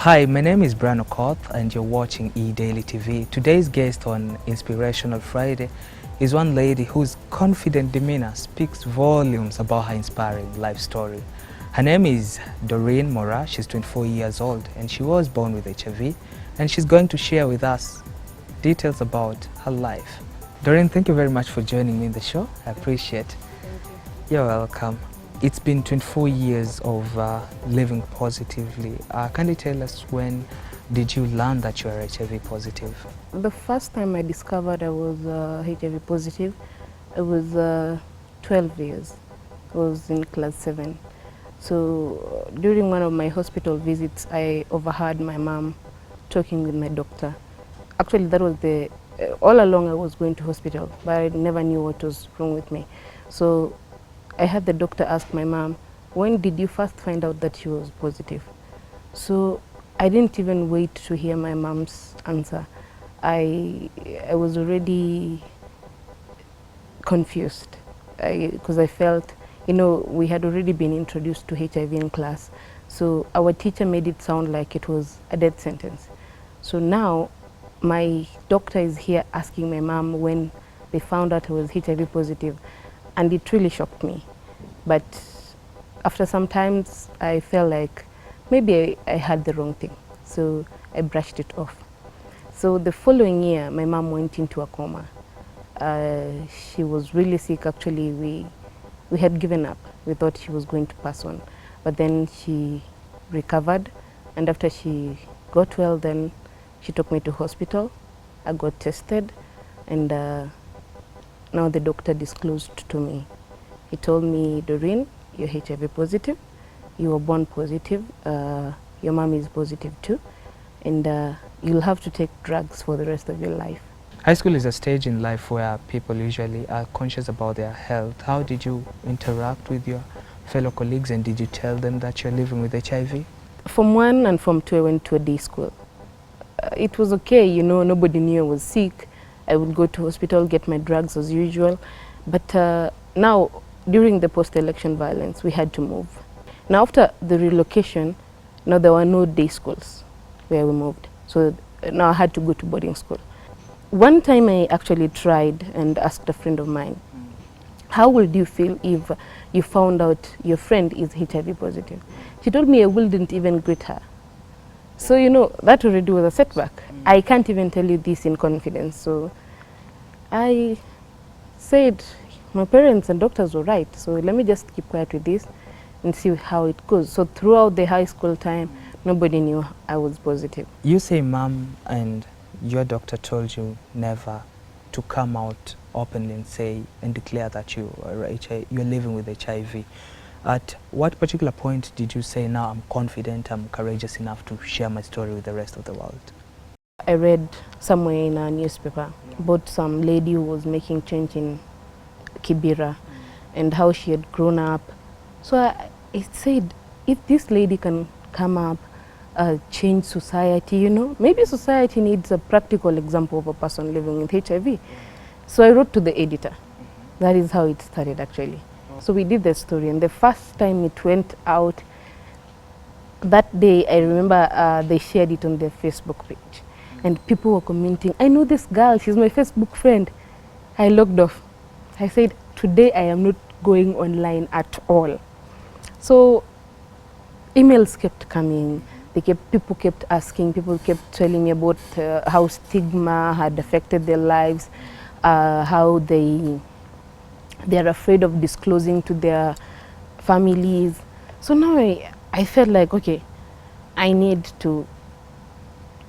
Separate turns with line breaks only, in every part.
Hi, my name is Brian Okoth and you're watching eDaily TV. Today's guest on Inspirational Friday is one lady whose confident demeanor speaks volumes about her inspiring life story. Her name is Doreen Moraa. She's 24 years old and she was born with HIV, and she's going to share with us details about her life. Doreen, thank you very much for joining me in the show. I appreciate it. You're welcome. It's been 24 years of living positively. Can you tell us, when did you learn that you are HIV positive?
The first time I discovered I was HIV positive, it was 12 years. I was in class 7. So during one of my hospital visits, I overheard my mom talking with my doctor. Actually, that was all along I was going to hospital, but I never knew what was wrong with me. So I had the doctor ask my mom, when did you first find out that she was positive? So I didn't even wait to hear my mom's answer. I was already confused because I felt, we had already been introduced to HIV in class. So our teacher made it sound like it was a death sentence. So now my doctor is here asking my mom when they found out I was HIV positive. And it really shocked me. But after some time, I felt like maybe I had the wrong thing. So I brushed it off. So the following year, my mom went into a coma. She was really sick. Actually, we had given up. We thought she was going to pass on. But then she recovered. And after she got well, then she took me to hospital. I got tested. And now the doctor disclosed to me. He told me, Doreen, you're HIV positive, you were born positive, your mom is positive too, and you'll have to take drugs for the rest of your life.
High school is a stage in life where people usually are conscious about their health. How did you interact with your fellow colleagues, and did you tell them that you're living with HIV?
Form 1 and Form 2, I went to a day school. It was okay, nobody knew I was sick. I would go to hospital, get my drugs as usual. But now, during the post-election violence, we had to move. Now, after the relocation, now there were no day schools where we moved. So now I had to go to boarding school. One time I actually tried and asked a friend of mine, how would you feel if you found out your friend is HIV positive? She told me I wouldn't even greet her. So, that already was a setback. I can't even tell you this in confidence. So I said, my parents and doctors were right, so let me just keep quiet with this and see how it goes. So throughout the high school time, nobody knew I was positive.
You say mom and your doctor told you never to come out openly and say and declare that you're living with HIV. At what particular point did you say, now I'm confident, I'm courageous enough to share my story with the rest of the world?
I read somewhere in a newspaper about some lady who was making change in Kibera and how she had grown up. So I said, if this lady can come up, change society, maybe society needs a practical example of a person living with HIV. So I wrote to the editor. That is how it started, actually. So we did the story, and the first time it went out, that day I remember they shared it on their Facebook page. And people were commenting, I know this girl, she's my Facebook friend. I logged off. I said, today I am not going online at all. So emails kept coming. People kept asking, people kept telling me about how stigma had affected their lives, how they're afraid of disclosing to their families. So now I felt like, okay, I need to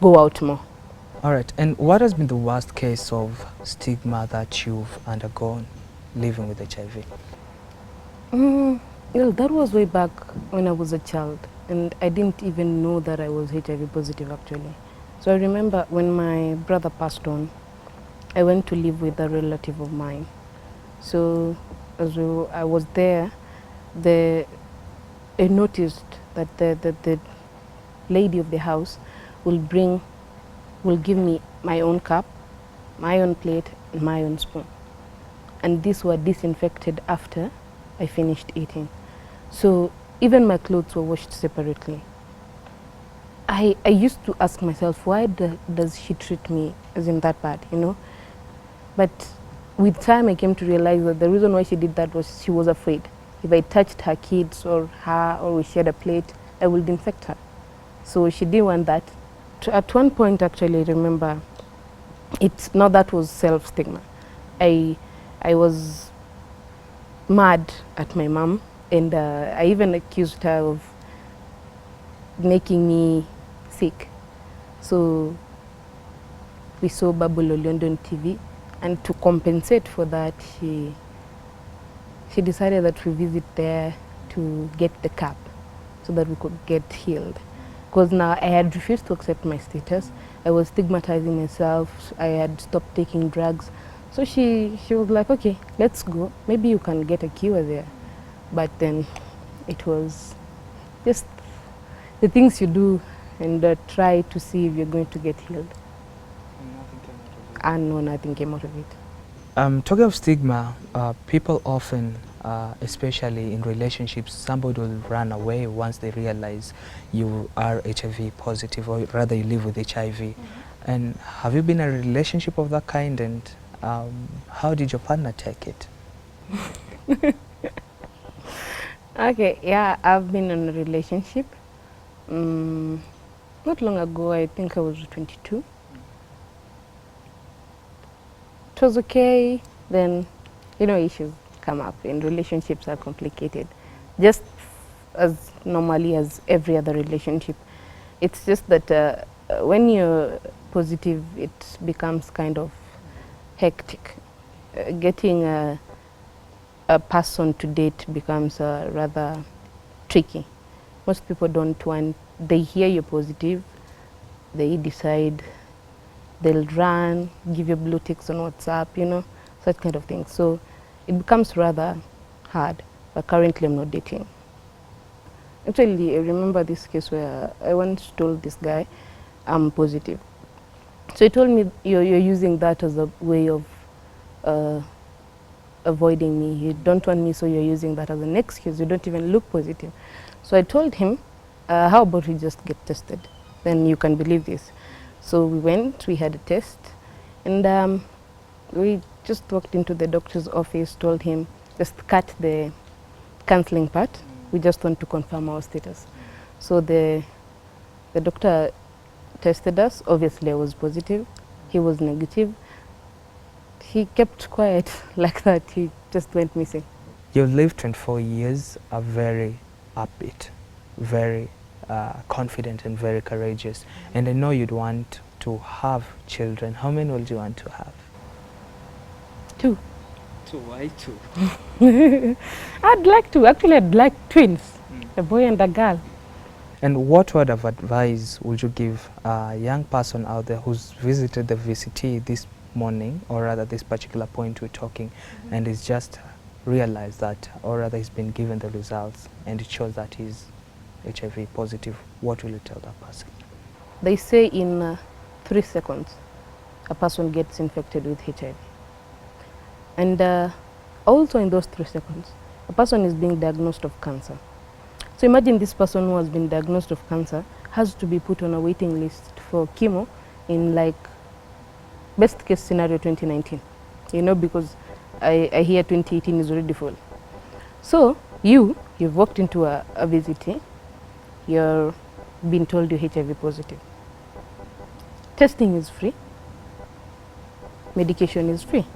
go out more.
All right, and what has been the worst case of stigma that you've undergone living with HIV?
Well, that was way back when I was a child, and I didn't even know that I was HIV positive, actually. So I remember when my brother passed on, I went to live with a relative of mine. So as I was there, I noticed that the lady of the house will give me my own cup, my own plate, and my own spoon. And these were disinfected after I finished eating. So even my clothes were washed separately. I used to ask myself, why does she treat me as in that bad, you know? But with time, I came to realize that the reason why she did that was she was afraid. If I touched her kids or her, or we shared a plate, I would infect her. So she didn't want that. At one point, actually, I remember, that was self-stigma. I was mad at my mom, and I even accused her of making me sick. So we saw Babylon on TV, and to compensate for that, she decided that we visit there to get the cap so that we could get healed. Because now I had refused to accept my status. I was stigmatizing myself. I had stopped taking drugs. So she was like, okay, let's go. Maybe you can get a cure there. But then it was just the things you do and try to see if you're going to get healed.
And nothing came out of it.
And no, nothing came out of it.
Talking of stigma, people often, especially in relationships, somebody will run away once they realize you are HIV positive, or rather you live with HIV. Mm-hmm. And have you been in a relationship of that kind, and how did your partner take it?
Okay, yeah, I've been in a relationship. Not long ago, I think I was 22. It was okay, then, you know, issues come up, and relationships are complicated, just as normally as every other relationship. It's just that when you're positive, it becomes kind of hectic. Getting a person to date becomes rather tricky. Most people don't want, they hear you're positive, they decide they'll run, give you blue ticks on WhatsApp, you know, such kind of thing. So it becomes rather hard, but currently I'm not dating. Actually, I remember this case where I once told this guy I'm positive. So he told me, you're using that as a way of avoiding me. You don't want me, so you're using that as an excuse. You don't even look positive. So I told him, how about we just get tested? Then you can believe this. So we went, we had a test, and we just walked into the doctor's office, told him, just cut the counseling part. We just want to confirm our status. So the doctor tested us. Obviously, I was positive. He was negative. He kept quiet like that. He just went missing.
You've lived 24 years, are very upbeat, very confident and very courageous. And I know you'd want to have children. How many would you want to have?
2.
2, why 2?
I'd like to. Actually, I'd like twins, a boy and a girl.
And what word of advice would you give a young person out there who's visited the VCT this morning, or rather this particular point we're talking, and is just realized that, or rather he's been given the results and it shows that he's HIV positive? What will you tell that person?
They say in 3 seconds a person gets infected with HIV. And also in those 3 seconds, a person is being diagnosed of cancer. So imagine this person who has been diagnosed of cancer has to be put on a waiting list for chemo in, like, best case scenario 2019, you know, because I hear 2018 is already full. So you've walked into a VCT, you're being told you're HIV positive. Testing is free, medication is free,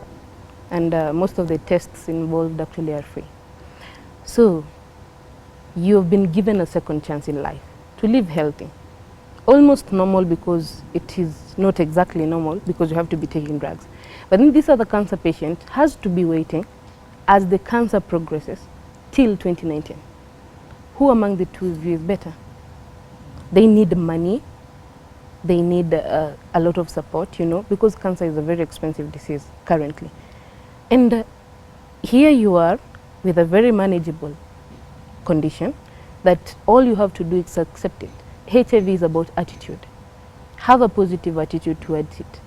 and most of the tests involved actually are free. So you've been given a second chance in life to live healthy. Almost normal, because it is not exactly normal, because you have to be taking drugs. But then this other cancer patient has to be waiting as the cancer progresses till 2019. Who among the two of you is better? They need money, they need a lot of support, you know, because cancer is a very expensive disease currently. And here you are with a very manageable condition that all you have to do is accept it. HIV is about attitude. Have a positive attitude towards it.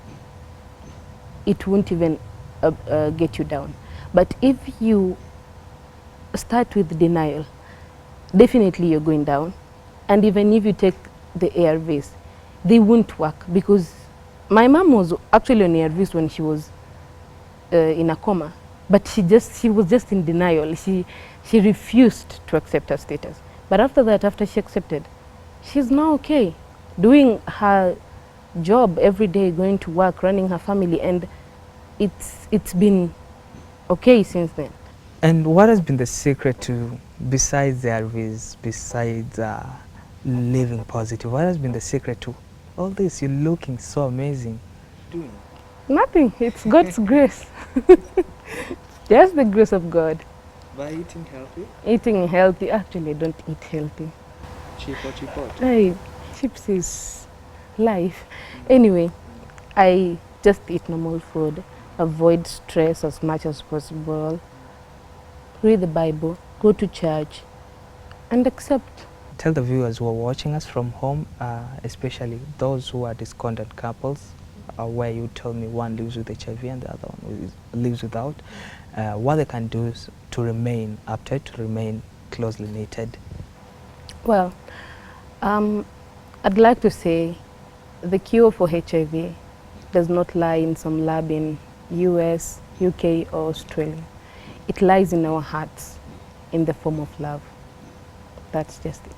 It won't even get you down. But if you start with denial, definitely you're going down. And even if you take the ARVs, they won't work, because my mom was actually on ARVs when she was in a coma, but she was just in denial. She refused to accept her status. But after that, after she accepted, she's now okay, doing her job every day, going to work, running her family, and it's been okay since then.
And what has been the secret to, besides the ARVs, besides living positive, what has been the secret to all this? You're looking so amazing. Doing
Nothing. It's God's grace. Just the grace of God.
by eating healthy,
Eating healthy. Actually, I don't eat healthy.
cheapo.
Hey, chips is life. Anyway, I just eat normal food, avoid stress as much as possible, read the Bible, go to church, and accept.
Tell the viewers who are watching us from home, especially those who are discordant couples, where you told me one lives with HIV and the other one lives without, what they can do is to remain uptight, to remain closely knitted.
Well, I'd like to say the cure for HIV does not lie in some lab in US, UK, or Australia. It lies in our hearts in the form of love. That's just it.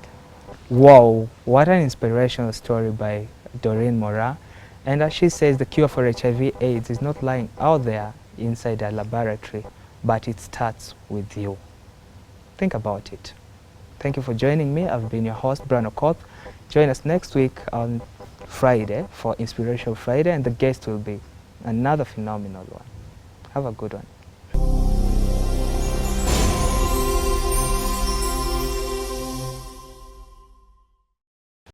Wow, what an inspirational story by Doreen Moraa. And as she says, the cure for HIV/AIDS is not lying out there inside a laboratory, but it starts with you. Think about it. Thank you for joining me. I've been your host, Brian Okoth. Join us next week on Friday for Inspirational Friday, and the guest will be another phenomenal one. Have a good one.